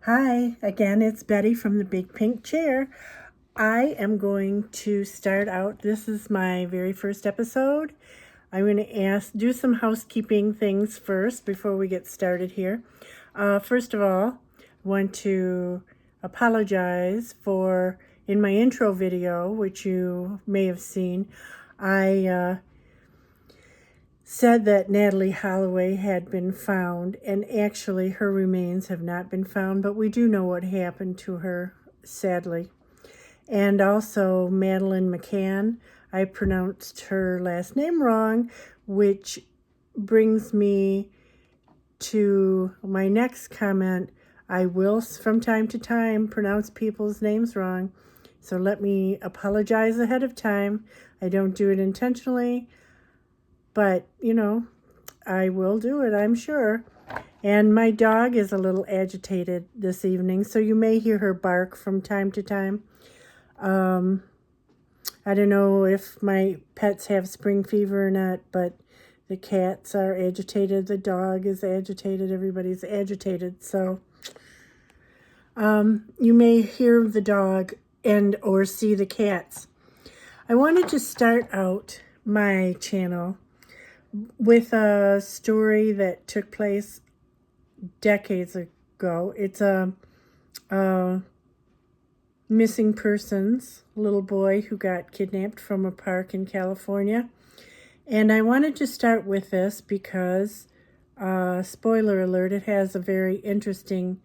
Hi, again, it's Betty from the Big Pink Chair. I am going to start out, this is my very first episode. I'm going to do some housekeeping things first before we get started here. First of all, I want to apologize for, in my intro video, which you may have seen, I said that Natalee Holloway had been found, and actually her remains have not been found, but we do know what happened to her, sadly. And also Madeleine McCann, I pronounced her last name wrong, which brings me to my next comment. I will, from time to time, pronounce people's names wrong, so let me apologize ahead of time. I don't do it intentionally, but, I will do it, I'm sure. And my dog is a little agitated this evening, so you may hear her bark from time to time. I don't know if my pets have spring fever or not, but the cats are agitated, the dog is agitated, everybody's agitated. So you may hear the dog and or see the cats. I wanted to start out my channel with a story that took place decades ago. It's a missing persons little boy who got kidnapped from a park in California. And I wanted to start with this because, spoiler alert, it has a very interesting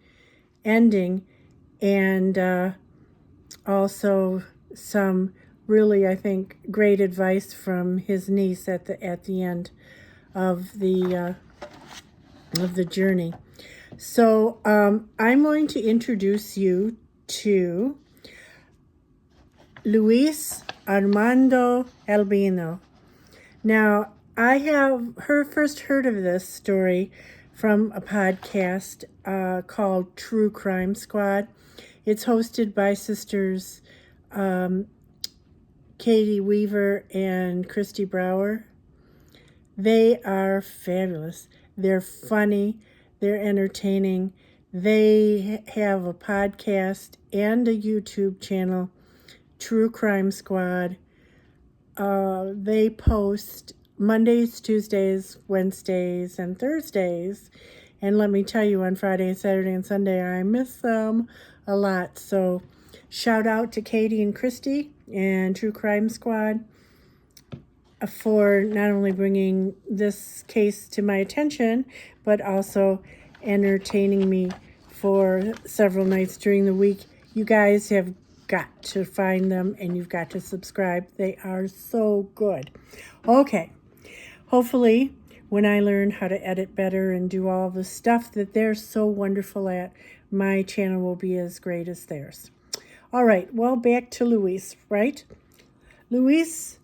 ending and also some really, I think, great advice from his niece at the end of the journey. So I'm going to introduce you to Luis Armando Albino. Now, I have first heard of this story from a podcast called True Crime Squad. It's hosted by sisters Katie Weaver and Christy Brower. They are fabulous. They're funny. They're entertaining. They have a podcast and a YouTube channel, True Crime Squad. They post Mondays, Tuesdays, Wednesdays, and Thursdays. And let me tell you, on Friday, Saturday, and Sunday, I miss them a lot. So shout out to Katie and Christy and True Crime Squad for not only bringing this case to my attention, but also entertaining me for several nights during the week. You guys have got to find them and you've got to subscribe. They are so good. Okay, hopefully when I learn how to edit better and do all the stuff that they're so wonderful at, my channel will be as great as theirs. All right, well, back to Luis, right? Luis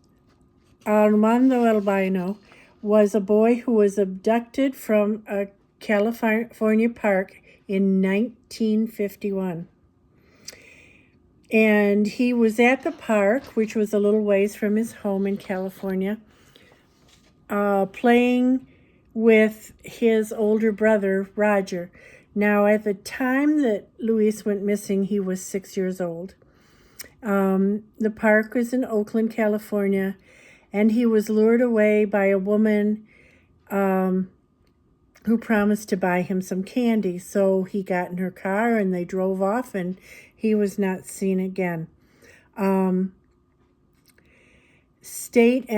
Armando Albino was a boy who was abducted from a California park in 1951. And he was at the park, which was a little ways from his home in California, playing with his older brother, Roger. Now, at the time that Luis went missing, he was 6 years old. The park was in Oakland, California, and he was lured away by a woman who promised to buy him some candy. So he got in her car and they drove off, and he was not seen again. State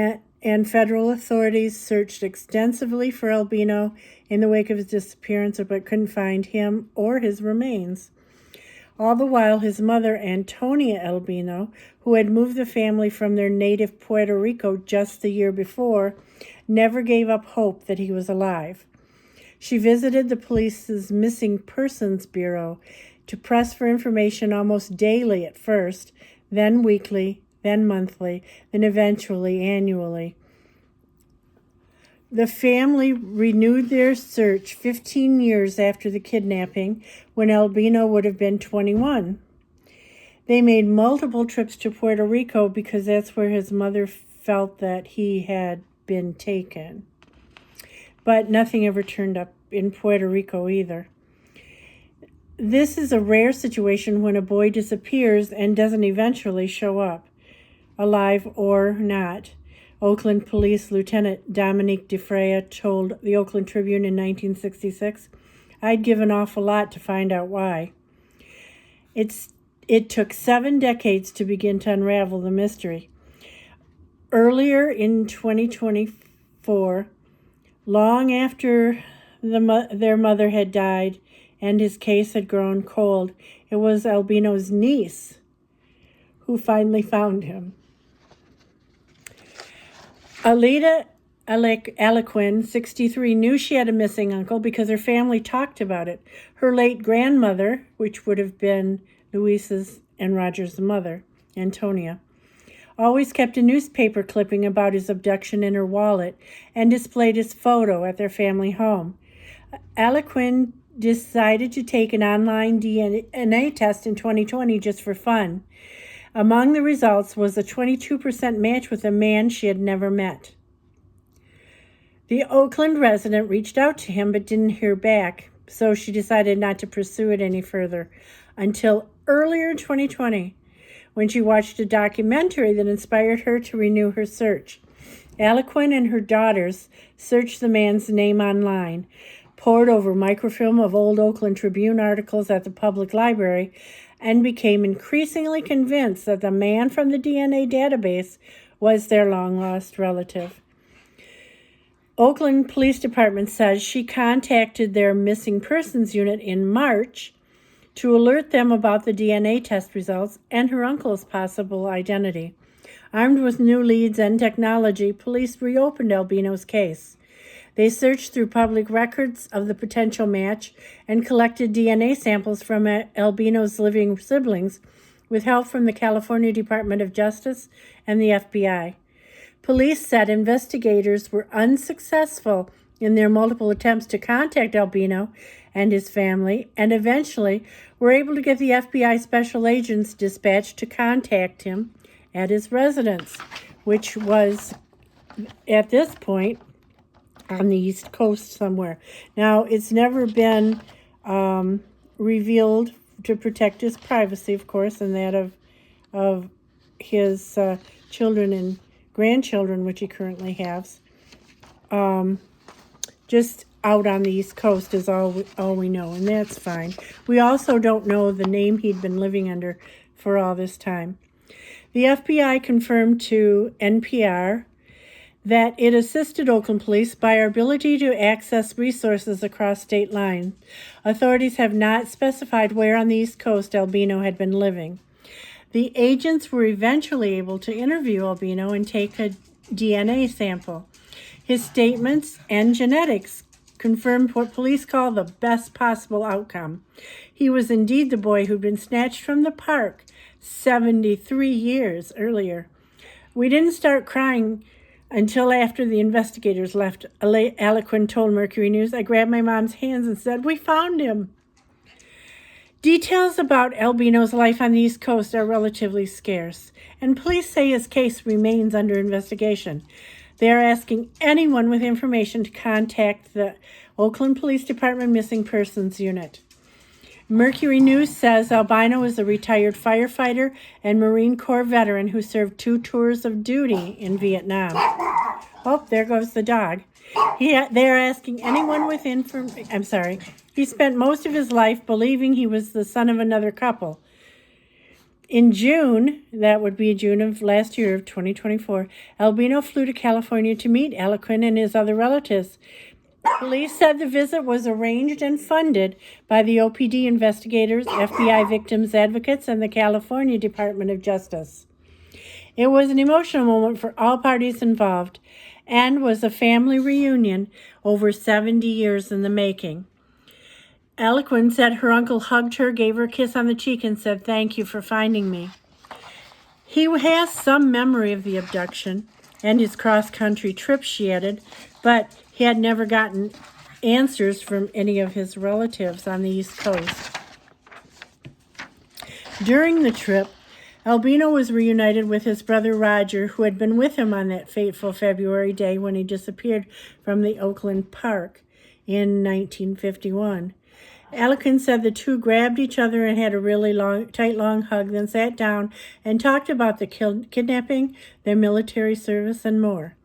and federal authorities searched extensively for Albino in the wake of his disappearance, but couldn't find him or his remains. All the while, his mother, Antonia Albino, who had moved the family from their native Puerto Rico just the year before, never gave up hope that he was alive. She visited the police's Missing Persons Bureau to press for information almost daily at first, then weekly, then monthly, then eventually annually. The family renewed their search 15 years after the kidnapping, when Albino would have been 21. They made multiple trips to Puerto Rico because that's where his mother felt that he had been taken. But nothing ever turned up in Puerto Rico either. This is a rare situation when a boy disappears and doesn't eventually show up, alive or not. Oakland Police Lieutenant Dominique DeFrea told the Oakland Tribune in 1966, "I'd give an awful lot to find out why." It took 7 decades to begin to unravel the mystery. Earlier in 2024, long after their mother had died and his case had grown cold, it was Albino's niece who finally found him. Alida Aliquin, 63, knew she had a missing uncle because her family talked about it. Her late grandmother, which would have been Luis's and Roger's mother, Antonia, always kept a newspaper clipping about his abduction in her wallet and displayed his photo at their family home. Aliquin decided to take an online DNA test in 2020 just for fun. Among the results was a 22% match with a man she had never met. The Oakland resident reached out to him but didn't hear back, so she decided not to pursue it any further until earlier in 2020, when she watched a documentary that inspired her to renew her search. Aliquin and her daughters searched the man's name online, pored over microfilm of old Oakland Tribune articles at the public library, and became increasingly convinced that the man from the DNA database was their long-lost relative. Oakland Police Department says she contacted their missing persons unit in March to alert them about the DNA test results and her uncle's possible identity. Armed with new leads and technology, police reopened Albino's case. They searched through public records of the potential match and collected DNA samples from Albino's living siblings with help from the California Department of Justice and the FBI. Police said investigators were unsuccessful in their multiple attempts to contact Albino and his family, and eventually were able to get the FBI special agents dispatched to contact him at his residence, which was, at this point, on the East Coast somewhere. Now, it's never been revealed to protect his privacy, of course, and that of his children and grandchildren, which he currently has. Just out on the East Coast is all we know, and that's fine. We also don't know the name he'd been living under for all this time. The FBI confirmed to NPR that it assisted Oakland Police by our ability to access resources across state lines. Authorities have not specified where on the East Coast Albino had been living. The agents were eventually able to interview Albino and take a DNA sample. His statements and genetics confirmed what police call the best possible outcome. He was indeed the boy who'd been snatched from the park 73 years earlier. We didn't start crying until after the investigators left, Aliquin told Mercury News. I grabbed my mom's hands and said, "We found him." Details about Albino's life on the East Coast are relatively scarce, and police say his case remains under investigation. They are asking anyone with information to contact the Oakland Police Department Missing Persons Unit. Mercury News says Albino is a retired firefighter and Marine Corps veteran who served 2 tours of duty in Vietnam. Oh, there goes the dog. They're asking anyone with information. He spent most of his life believing he was the son of another couple. In June, that would be June of last year, of 2024, Albino flew to California to meet Aliquin and his other relatives. Police said the visit was arranged and funded by the OPD investigators, FBI victims advocates, and the California Department of Justice. It was an emotional moment for all parties involved and was a family reunion over 70 years in the making. Aliquin said her uncle hugged her, gave her a kiss on the cheek, and said, "Thank you for finding me." He has some memory of the abduction and his cross-country trip, she added, but he had never gotten answers from any of his relatives on the East Coast. During the trip, Albino was reunited with his brother Roger, who had been with him on that fateful February day when he disappeared from the Oakland Park in 1951. Alkin said the two grabbed each other and had a really tight, long hug, then sat down and talked about the kidnapping, their military service, and more.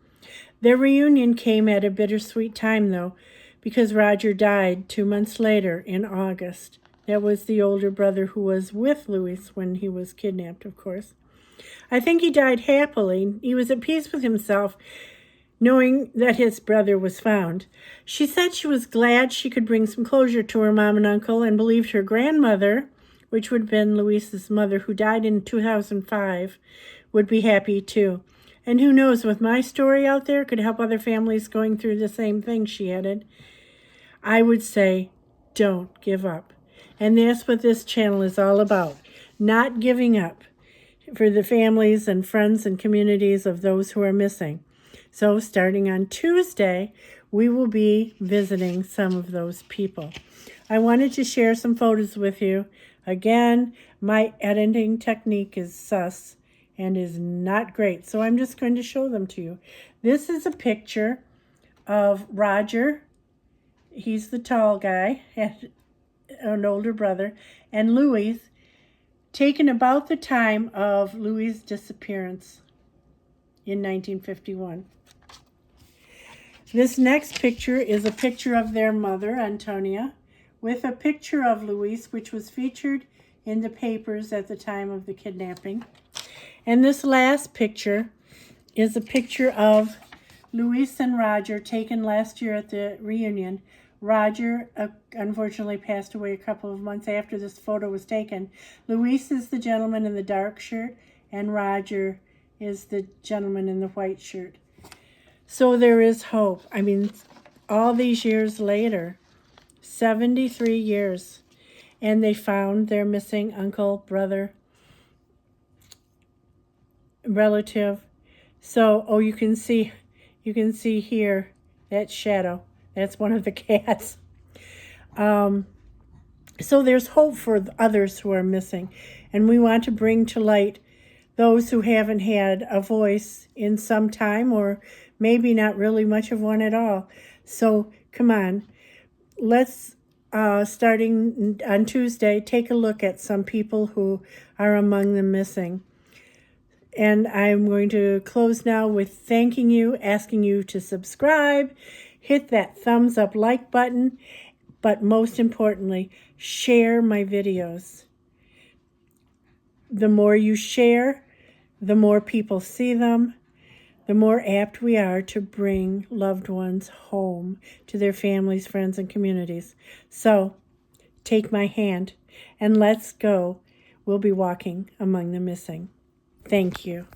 Their reunion came at a bittersweet time, though, because Roger died 2 months later in August. That was the older brother who was with Louis when he was kidnapped, of course. I think he died happily. He was at peace with himself, knowing that his brother was found. She said she was glad she could bring some closure to her mom and uncle, and believed her grandmother, which would have been Louise's mother, who died in 2005, would be happy too. And who knows, with my story out there, could help other families going through the same thing, she added. I would say, don't give up. And that's what this channel is all about, not giving up for the families and friends and communities of those who are missing. So starting on Tuesday, we will be visiting some of those people. I wanted to share some photos with you. Again, my editing technique is sus and is not great, so I'm just going to show them to you. This is a picture of Roger. He's the tall guy, an older brother, and Louis, taken about the time of Louis' disappearance in 1951. This next picture is a picture of their mother, Antonia, with a picture of Louis, which was featured in the papers at the time of the kidnapping. And this last picture is a picture of Louis and Roger taken last year at the reunion. Roger unfortunately passed away a couple of months after this photo was taken. Louis is the gentleman in the dark shirt, and Roger is the gentleman in the white shirt. So there is hope. I mean, all these years later, 73 years, and they found their missing uncle, brother, relative. So, you can see here that shadow. That's one of the cats. So there's hope for others who are missing, and we want to bring to light those who haven't had a voice in some time, or maybe not really much of one at all. So come on, let's, starting on Tuesday, take a look at some people who are among the missing. And I'm going to close now with thanking you, asking you to subscribe, hit that thumbs up like button, but most importantly, share my videos. The more you share, the more people see them, the more apt we are to bring loved ones home to their families, friends, and communities. So take my hand and let's go. We'll be walking among the missing. Thank you.